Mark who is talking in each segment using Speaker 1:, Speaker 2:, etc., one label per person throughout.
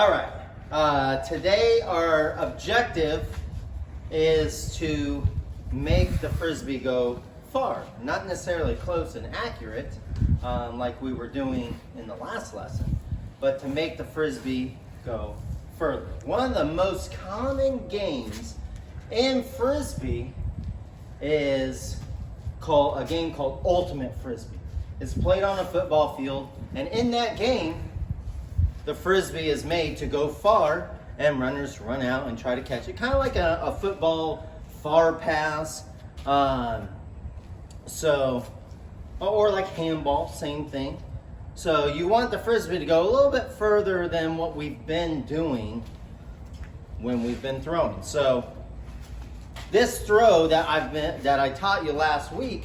Speaker 1: All right, today our objective is to make the frisbee go far, not necessarily close and accurate like we were doing in the last lesson, but to make the frisbee go further. One of the most common games in frisbee is a game called ultimate frisbee. It's played on a football field, and in that game, the frisbee is made to go far, and runners run out and try to catch it. Kind of like a football far pass, or like handball, same thing. So you want the frisbee to go a little bit further than what we've been doing when we've been throwing. So this throw that I taught you last week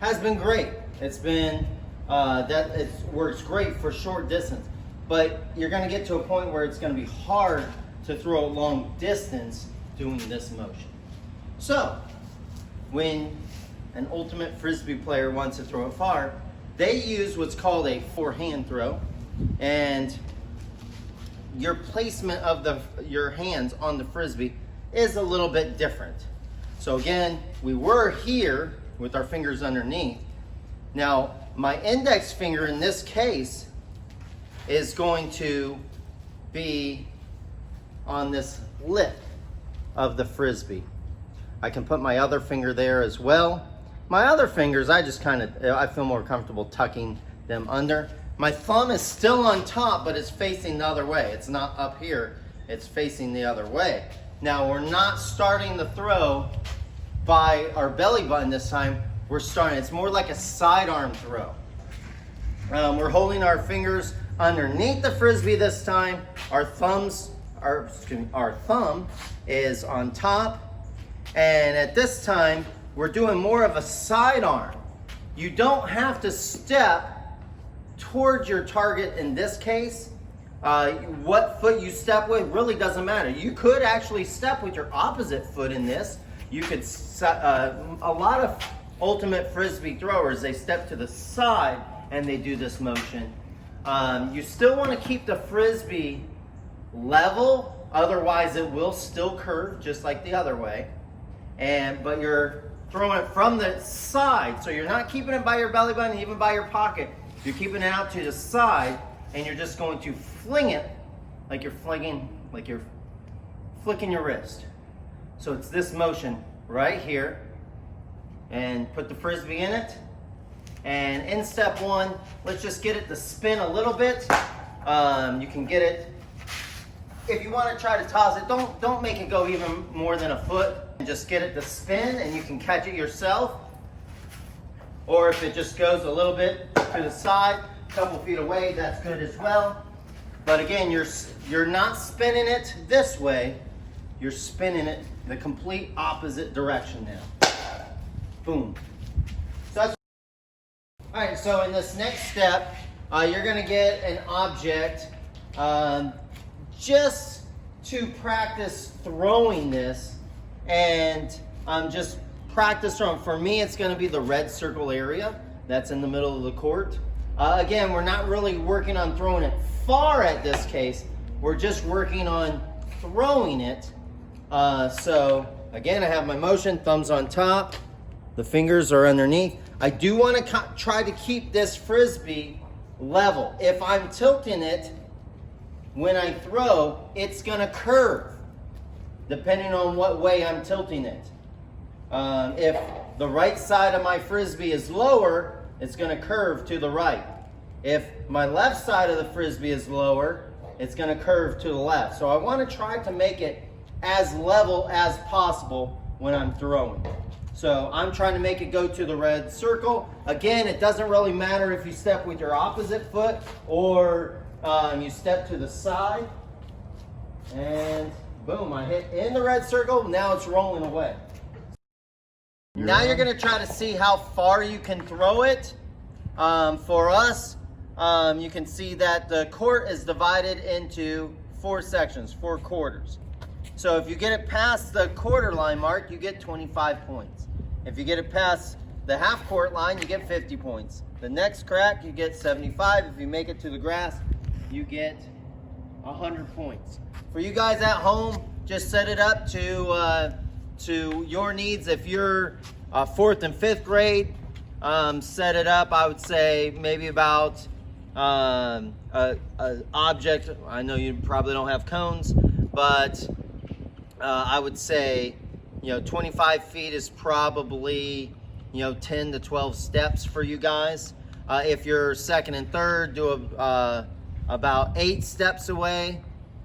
Speaker 1: has been great. It's been works great for short distance. But you're going to get to a point where it's going to be hard to throw a long distance doing this motion. So, when an ultimate frisbee player wants to throw it far, they use what's called a forehand throw, and your placement of your hands on the frisbee is a little bit different. So again, we were here with our fingers underneath. Now, my index finger in this case is going to be on this lip of the frisbee. I can put my other finger there as well. My other fingers, I feel more comfortable tucking them under. My thumb is still on top, but it's facing the other way. It's not up here, it's facing the other way. Now, we're not starting the throw by our belly button this time. It's more like a sidearm throw. We're holding our fingers underneath the frisbee this time. Our thumb is on top, and at this time we're doing more of a sidearm. You don't have to step towards your target in this case. What foot you step with really doesn't matter. You could actually step with your opposite foot in this. You could a lot of ultimate frisbee throwers, they step to the side and they do this motion. You still want to keep the frisbee level, otherwise it will still curve just like the other way. But you're throwing it from the side, so you're not keeping it by your belly button, even by your pocket. You're keeping it out to the side, and you're just going to fling it like you're flicking your wrist. So it's this motion right here, and put the frisbee in it. And in step one, let's just get it to spin a little bit. You can get it, if you want to try to toss it, don't make it go even more than a foot. Just get it to spin and you can catch it yourself. Or if it just goes a little bit to the side, a couple feet away, that's good as well. But again, you're not spinning it this way, you're spinning it the complete opposite direction now. Boom. So that's all right, so in this next step, you're going to get an object just to practice throwing this, and just practice throwing. For me, it's going to be the red circle area that's in the middle of the court. Again, we're not really working on throwing it far at this case. We're just working on throwing it. So again, I have my motion, thumbs on top, the fingers are underneath. I do want to try to keep this frisbee level. If I'm tilting it when I throw, it's going to curve depending on what way I'm tilting it. If the right side of my frisbee is lower, it's going to curve to the right. If my left side of the frisbee is lower, it's going to curve to the left. So I want to try to make it as level as possible when I'm throwing. So I'm trying to make it go to the red circle. Again, it doesn't really matter if you step with your opposite foot or you step to the side. And boom, I hit in the red circle. Now it's rolling away. Now you're going to try to see how far you can throw it. For us, you can see that the court is divided into 4 sections, 4 quarters. So if you get it past the quarter line mark, you get 25 points. If you get it past the half court line, you get 50 points. The next crack, you get 75. If you make it to the grass, you get 100 points. For you guys at home, just set it up to your needs. If you're 4th and 5th grade, set it up, I would say maybe about an object. I know you probably don't have cones, but I would say, 25 feet is probably, 10 to 12 steps for you guys. If you're 2nd and 3rd, do about 8 steps away.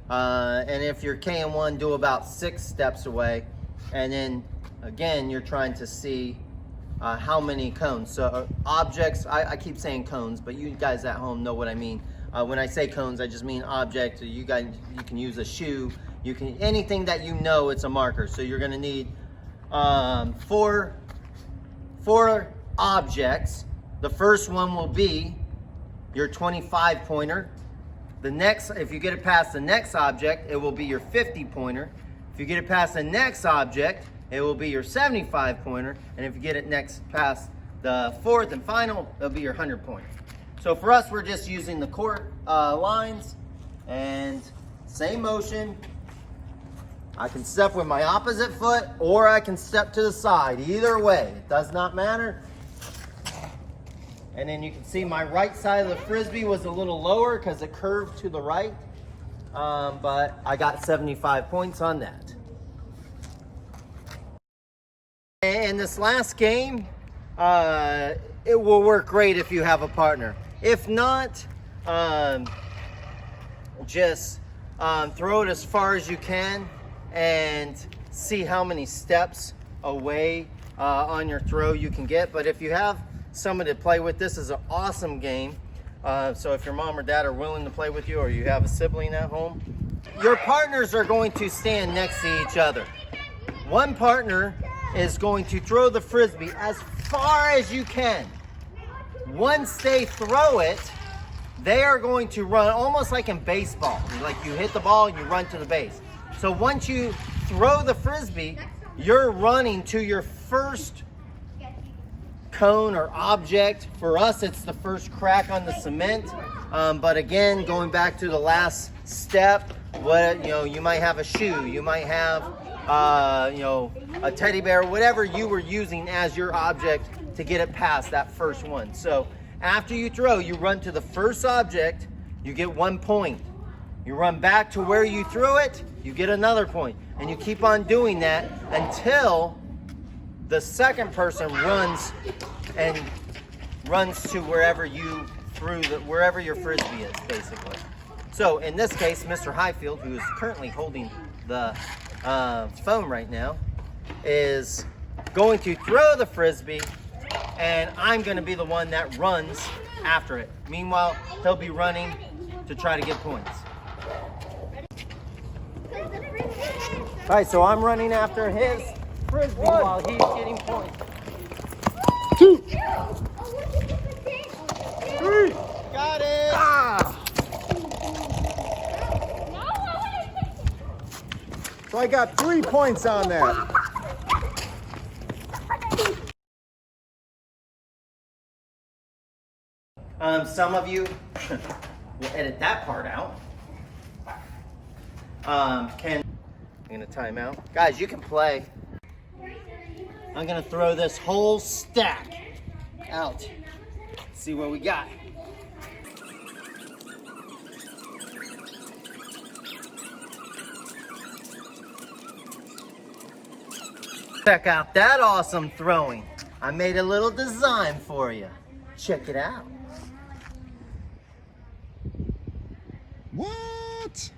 Speaker 1: And if you're K&1, do about 6 steps away. And then again, you're trying to see how many cones. So objects, I keep saying cones, but you guys at home know what I mean. When I say cones, I just mean object. You can use a shoe. You can, anything that you know it's a marker. So you're gonna need four objects. The first one will be your 25 pointer. The next, if you get it past the next object, it will be your 50 pointer. If you get it past the next object, it will be your 75 pointer. And if you get it past the 4th and final, it'll be your 100 pointer. So for us, we're just using the court lines and same motion. I can step with my opposite foot or I can step to the side. Either way, it does not matter. And then you can see my right side of the frisbee was a little lower because it curved to the right. But I got 75 points on that. In this last game, it will work great if you have a partner. If not, just throw it as far as you can and see how many steps away on your throw you can get. But if you have someone to play with, this is an awesome game. So if your mom or dad are willing to play with you, or you have a sibling at home, your partners are going to stand next to each other. One partner is going to throw the frisbee as far as you can. Once they throw it, they are going to run almost like in baseball. Like you hit the ball, you run to the base. So once you throw the frisbee, you're running to your first cone or object. For us, it's the first crack on the cement. But again, going back to the last step, you might have a shoe, you might have a teddy bear, whatever you were using as your object to get it past that first one. So after you throw, you run to the first object, you get 1 point. You run back to where you threw it, you get another point. And you keep on doing that until the second person runs to wherever you threw wherever your frisbee is, basically. So in this case, Mr. Highfield, who is currently holding the phone right now, is going to throw the frisbee, and I'm going to be the one that runs after it. Meanwhile, he'll be running to try to get points. All right, so I'm running after his frisbee while he's getting points.
Speaker 2: 2,
Speaker 1: 3, got it!
Speaker 2: So I got 3 points on that.
Speaker 1: Some of you will edit that part out. I'm gonna time out. Guys, you can play. I'm gonna throw this whole stack out. See what we got. Check out that awesome throwing. I made a little design for you. Check it out.
Speaker 2: What?